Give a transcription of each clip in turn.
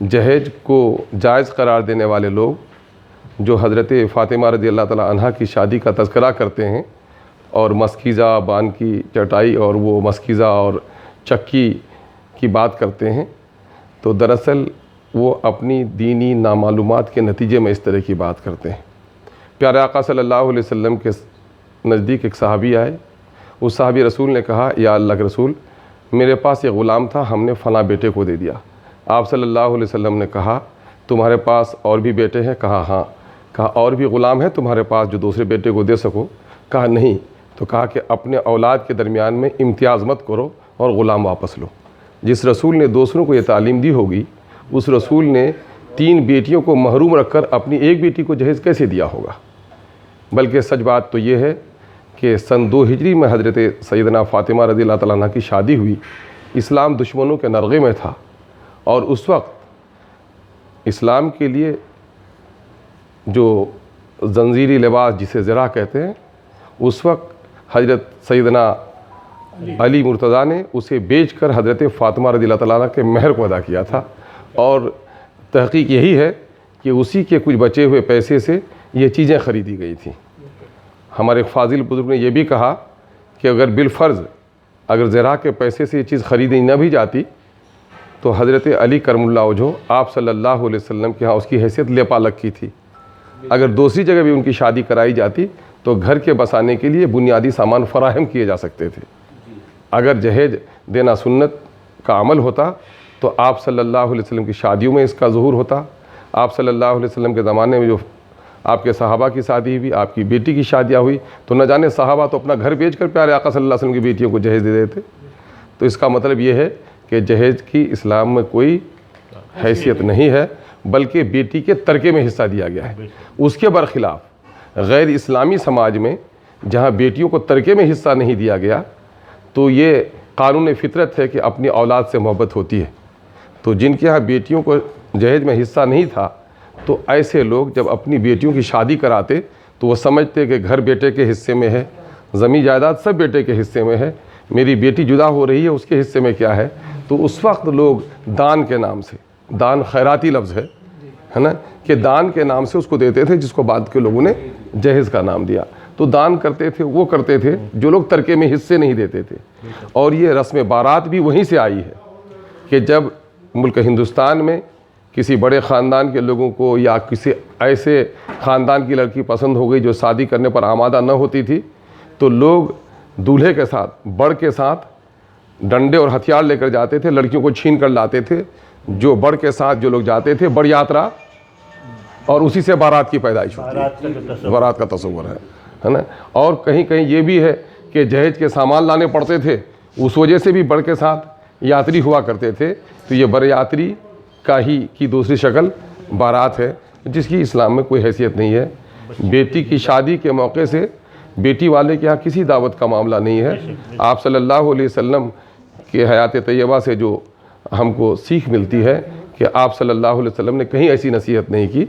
جہیز کو جائز قرار دینے والے لوگ جو حضرت فاطمہ رضی اللہ تعالیٰ عنہا کی شادی کا تذکرہ کرتے ہیں اور مسکیزہ بان کی چٹائی اور وہ مسکیزہ اور چکی کی بات کرتے ہیں، تو دراصل وہ اپنی دینی نامعلومات کے نتیجے میں اس طرح کی بات کرتے ہیں۔ پیارے آقا صلی اللہ علیہ وسلم کے نزدیک ایک صحابی آئے، اس صحابی رسول نے کہا یا اللہ کے رسول، میرے پاس یہ غلام تھا، ہم نے فلاں بیٹے کو دے دیا۔ آپ صلی اللہ علیہ وسلم نے کہا تمہارے پاس اور بھی بیٹے ہیں؟ کہا ہاں۔ کہا اور بھی غلام ہیں تمہارے پاس جو دوسرے بیٹے کو دے سکو؟ کہا نہیں۔ تو کہا کہ اپنے اولاد کے درمیان میں امتیاز مت کرو اور غلام واپس لو۔ جس رسول نے دوسروں کو یہ تعلیم دی ہوگی، اس رسول نے 3 بیٹیوں کو محروم رکھ کر اپنی ایک بیٹی کو جہیز کیسے دیا ہوگا؟ بلکہ سچ بات تو یہ ہے کہ سن 2 ہجری میں حضرت سیدنا فاطمہ رضی اللہ تعالیٰ عنہ کی شادی ہوئی، اسلام دشمنوں کے نرغے میں تھا، اور اس وقت اسلام کے لیے جو زنجیری لباس جسے زرہ کہتے ہیں، اس وقت حضرت سیدنا علی مرتضیٰ نے اسے بیچ کر حضرت فاطمہ رضی اللہ تعالیٰ عنہ کے مہر کو ادا کیا تھا، اور تحقیق یہی ہے کہ اسی کے کچھ بچے ہوئے پیسے سے یہ چیزیں خریدی گئی تھیں۔ ہمارے فاضل بزرگ نے یہ بھی کہا کہ اگر بالفرض اگر زرہ کے پیسے سے یہ چیز خریدی نہ بھی جاتی تو حضرت علی کرم اللہ وجہہ آپ صلی اللہ علیہ وسلم کے ہاں اس کی حیثیت لیپالک کی تھی۔ اگر دوسری جگہ بھی ان کی شادی کرائی جاتی تو گھر کے بسانے کے لیے بنیادی سامان فراہم کیے جا سکتے تھے۔ اگر جہیز دینا سنت کا عمل ہوتا تو آپ صلی اللہ علیہ وسلم کی شادیوں میں اس کا ظہور ہوتا۔ آپ صلی اللہ علیہ وسلم کے زمانے میں جو آپ کے صحابہ کی شادی ہوئی، آپ کی بیٹی کی شادیاں ہوئی، تو نہ جانے صحابہ تو اپنا گھر بیچ کر پیارے آقا صلی اللہ علیہ وسلم کی بیٹیوں کو جہیز دے دیتے۔ تو اس کا مطلب یہ ہے کہ جہیز کی اسلام میں کوئی حیثیت نہیں ہے، بلکہ بیٹی کے ترکے میں حصہ دیا گیا ہے۔ اس کے برخلاف غیر اسلامی سماج میں جہاں بیٹیوں کو ترکے میں حصہ نہیں دیا گیا، تو یہ قانون فطرت ہے کہ اپنی اولاد سے محبت ہوتی ہے۔ تو جن کے ہاں بیٹیوں کو جہیز میں حصہ نہیں تھا، تو ایسے لوگ جب اپنی بیٹیوں کی شادی کراتے تو وہ سمجھتے کہ گھر بیٹے کے حصے میں ہے، زمین جائیداد سب بیٹے کے حصے میں ہے، میری بیٹی جدا ہو رہی ہے، اس کے حصے میں کیا ہے؟ تو اس وقت لوگ دان کے نام سے، دان خیراتی لفظ ہے نا، کہ دان کے نام سے اس کو دیتے تھے، جس کو بعد کے لوگوں نے جہیز کا نام دیا۔ تو دان کرتے تھے وہ کرتے تھے جو لوگ ترکے میں حصے نہیں دیتے تھے۔ اور یہ رسم بارات بھی وہیں سے آئی ہے کہ جب ملک ہندوستان میں کسی بڑے خاندان کے لوگوں کو یا کسی ایسے خاندان کی لڑکی پسند ہو گئی جو شادی کرنے پر آمادہ نہ ہوتی تھی، تو لوگ دولہے کے ساتھ بڑ کے ساتھ ڈنڈے اور ہتھیار لے کر جاتے تھے، لڑکیوں کو چھین کر لاتے تھے۔ جو بڑ کے ساتھ جو لوگ جاتے تھے، بڑ یاترا، اور اسی سے بارات کی پیدائش ہوتی ہے، بارات کا تصور ہے نا۔ اور کہیں کہیں یہ بھی ہے کہ جہیز کے سامان لانے پڑتے تھے، اس وجہ سے بھی بڑ کے ساتھ یاتری ہوا کرتے تھے۔ تو یہ بر یاتری کا ہی کی دوسری شکل بارات ہے، جس کی اسلام میں کوئی حیثیت نہیں ہے۔ بیٹی کی شادی کے موقع سے بیٹی والے کے ہاں کسی دعوت کا معاملہ نہیں ہے۔ آپ صلی اللہ علیہ وسلم کے حیات طیبہ سے جو ہم کو سیکھ ملتی ہے کہ آپ صلی اللہ علیہ وسلم نے کہیں ایسی نصیحت نہیں کی،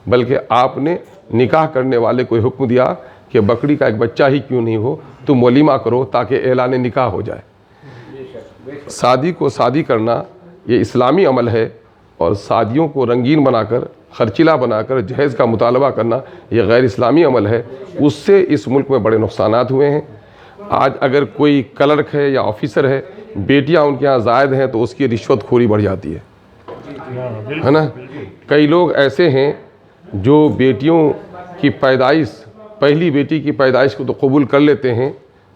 بلکہ آپ نے نکاح کرنے والے کو حکم دیا کہ بکری کا ایک بچہ ہی کیوں نہیں ہو، تم ولیمہ کرو تاکہ اعلان نکاح ہو جائے۔ شادی کو شادی کرنا یہ اسلامی عمل ہے، اور شادیوں کو رنگین بنا کر، خرچیلا بنا کر جہیز کا مطالبہ کرنا یہ غیر اسلامی عمل ہے۔ اس سے اس ملک میں بڑے نقصانات ہوئے ہیں۔ آج اگر کوئی کلرک ہے یا آفیسر ہے، بیٹیاں ان کے ہاں زائد ہیں تو اس کی رشوت خوری بڑھ جاتی ہے نا۔ کئی لوگ ایسے ہیں جو بیٹیوں کی پیدائش، پہلی بیٹی کی پیدائش کو تو قبول کر لیتے ہیں،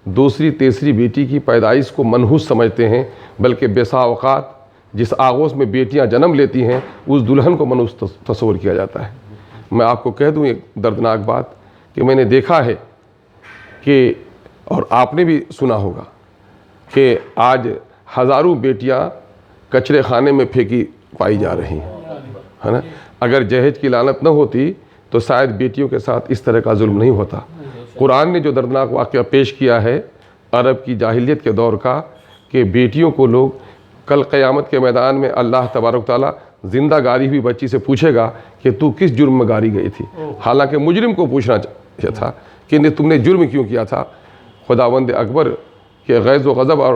دوسری تیسری بیٹی کی پیدائش کو منحوس سمجھتے ہیں، بلکہ بسا اوقات جس آغوش میں بیٹیاں جنم لیتی ہیں اس دلہن کو منحوس تصور کیا جاتا ہے۔ میں آپ کو کہہ دوں ایک دردناک بات کہ میں نے دیکھا ہے کہ، اور آپ نے بھی سنا ہوگا کہ آج ہزاروں بیٹیاں کچرے خانے میں پھینکی پائی جا رہی ہیں، ہے نا۔ اگر جہیز کی لعنت نہ ہوتی تو شاید بیٹیوں کے ساتھ اس طرح کا ظلم نہیں ہوتا۔ قرآن نے جو دردناک واقعہ پیش کیا ہے عرب کی جاہلیت کے دور کا، کہ بیٹیوں کو لوگ کل قیامت کے میدان میں اللہ تبارک تعالیٰ زندہ گاری ہوئی بچی سے پوچھے گا کہ تو کس جرم میں گاری گئی تھی، حالانکہ مجرم کو پوچھنا چاہیے تھا کہ تم نے جرم کیوں کیا تھا۔ خداوند اکبر کے غیظ و غضب اور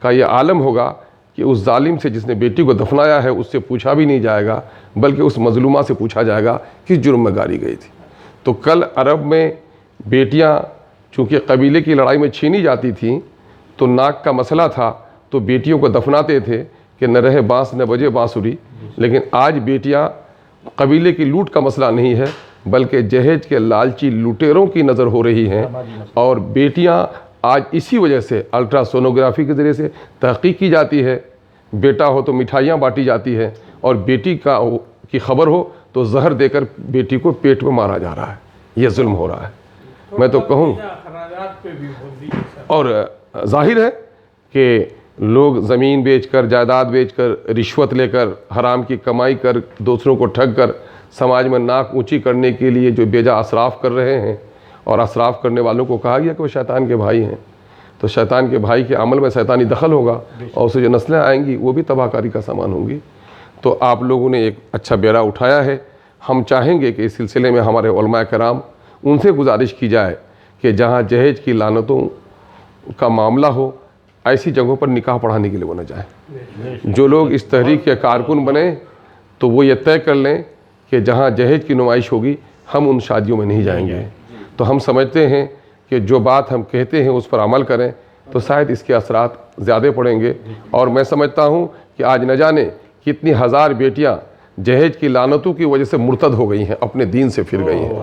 کا یہ عالم ہوگا کہ اس ظالم سے جس نے بیٹی کو دفنایا ہے اس سے پوچھا بھی نہیں جائے گا، بلکہ اس مظلومہ سے پوچھا جائے گا کس جرم میں گاری گئی تھی۔ تو کل عرب میں بیٹیاں چونکہ قبیلے کی لڑائی میں چھینی جاتی تھیں تو ناک کا مسئلہ تھا، تو بیٹیوں کو دفناتے تھے کہ نہ رہے بانس نہ بجے بانسری۔ لیکن آج بیٹیاں قبیلے کی لوٹ کا مسئلہ نہیں ہے، بلکہ جہیز کے لالچی لوٹیروں کی نظر ہو رہی ہیں، اور بیٹیاں آج اسی وجہ سے الٹرا سونوگرافی کے ذریعے سے تحقیق کی جاتی ہے، بیٹا ہو تو مٹھائیاں بانٹی جاتی ہے، اور بیٹی کی خبر ہو تو زہر دے کر بیٹی کو پیٹ میں مارا جا رہا ہے۔ یہ ظلم ہو رہا ہے۔ میں تو کہوں، اور ظاہر ہے کہ لوگ زمین بیچ کر، جائیداد بیچ کر، رشوت لے کر، حرام کی کمائی کر، دوسروں کو ٹھگ کر سماج میں ناک اونچی کرنے کے لیے جو بیجا اسراف کر رہے ہیں، اور اسراف کرنے والوں کو کہا گیا کہ وہ شیطان کے بھائی ہیں، تو شیطان کے بھائی کے عمل میں شیطانی دخل ہوگا، اور اسے جو نسلیں آئیں گی وہ بھی تباہ کاری کا سامان ہوں گی۔ تو آپ لوگوں نے ایک اچھا بیڑا اٹھایا ہے۔ ہم چاہیں گے کہ اس سلسلے میں ہمارے علماء کرام ان سے گزارش کی جائے کہ جہاں جہیز کی لعنتوں کا معاملہ ہو، ایسی جگہوں پر نکاح پڑھانے کے لیے وہ نہ جائیں۔ جو لوگ اس تحریک کے کارکن بنے تو وہ یہ طے کر لیں کہ جہاں جہیز کی نمائش ہوگی ہم ان شادیوں میں نہیں جائیں گے۔ تو ہم سمجھتے ہیں کہ جو بات ہم کہتے ہیں اس پر عمل کریں تو شاید اس کے اثرات زیادہ پڑیں گے۔ اور میں سمجھتا ہوں کہ آج نہ جانے کتنی ہزار بیٹیاں جہیز کی لعنتوں کی وجہ سے مرتد ہو گئی ہیں، اپنے دین سے پھر گئی ہیں،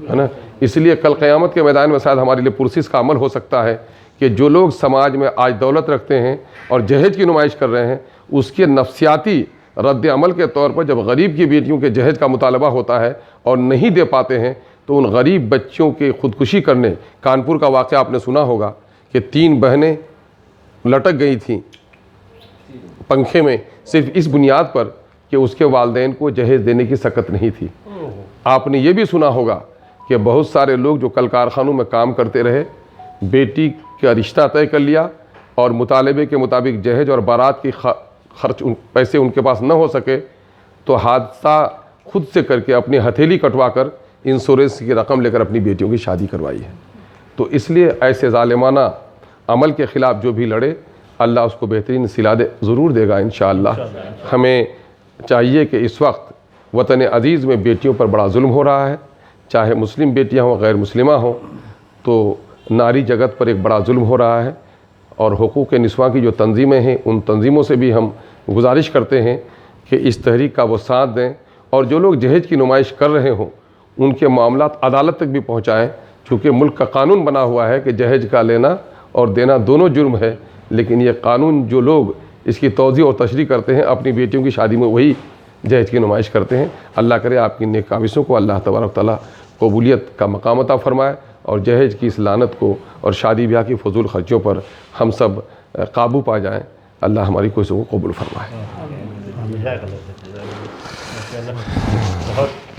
ہے نا۔ اس لیے کل قیامت کے میدان میں شاید ہمارے لیے پرسش کا عمل ہو سکتا ہے کہ جو لوگ سماج میں آج دولت رکھتے ہیں اور جہیز کی نمائش کر رہے ہیں، اس کے نفسیاتی رد عمل کے طور پر جب غریب کی بیٹیوں کے جہیز کا مطالبہ ہوتا ہے اور نہیں دے پاتے ہیں تو ان غریب بچوں کے خودکشی کرنے، کانپور کا واقعہ آپ نے سنا ہوگا کہ 3 بہنیں لٹک گئی تھیں پنکھے میں صرف اس بنیاد پر کہ اس کے والدین کو جہیز دینے کی سکت نہیں تھی۔ آپ نے یہ بھی سنا ہوگا کہ بہت سارے لوگ جو کل کارخانوں میں کام کرتے رہے، بیٹی کا رشتہ طے کر لیا اور مطالبے کے مطابق جہیز اور بارات کی خرچ پیسے ان کے پاس نہ ہو سکے تو حادثہ خود سے کر کے اپنی ہتھیلی کٹوا کر انشورنس کی رقم لے کر اپنی بیٹیوں کی شادی کروائی ہے۔ تو اس لیے ایسے ظالمانہ عمل کے خلاف جو بھی لڑے، اللہ اس کو بہترین صلہ ضرور دے گا انشاءاللہ۔ ہمیں چاہیے کہ اس وقت وطن عزیز میں بیٹیوں پر بڑا ظلم ہو رہا ہے، چاہے مسلم بیٹیاں ہوں غیر مسلمہ ہوں، تو ناری جگت پر ایک بڑا ظلم ہو رہا ہے۔ اور حقوق نسواں کی جو تنظیمیں ہیں ان تنظیموں سے بھی ہم گزارش کرتے ہیں کہ اس تحریک کا وہ ساتھ دیں، اور جو لوگ جہیز کی نمائش کر رہے ہوں ان کے معاملات عدالت تک بھی پہنچائیں، چونکہ ملک کا قانون بنا ہوا ہے کہ جہیز کا لینا اور دینا دونوں جرم ہے، لیکن یہ قانون جو لوگ اس کی توضیح اور تشریح کرتے ہیں اپنی بیٹیوں کی شادی میں وہی جہیز کی نمائش کرتے ہیں۔ اللہ کرے آپ کی نیک کاوشوں کو اللہ تبارک تعالیٰ قبولیت کا مقام عطا فرمائے، اور جہیز کی اس لعنت کو اور شادی بیاہ کی فضول خرچوں پر ہم سب قابو پا جائیں۔ اللہ ہماری کوششوں کو قبول فرمائے۔ بہت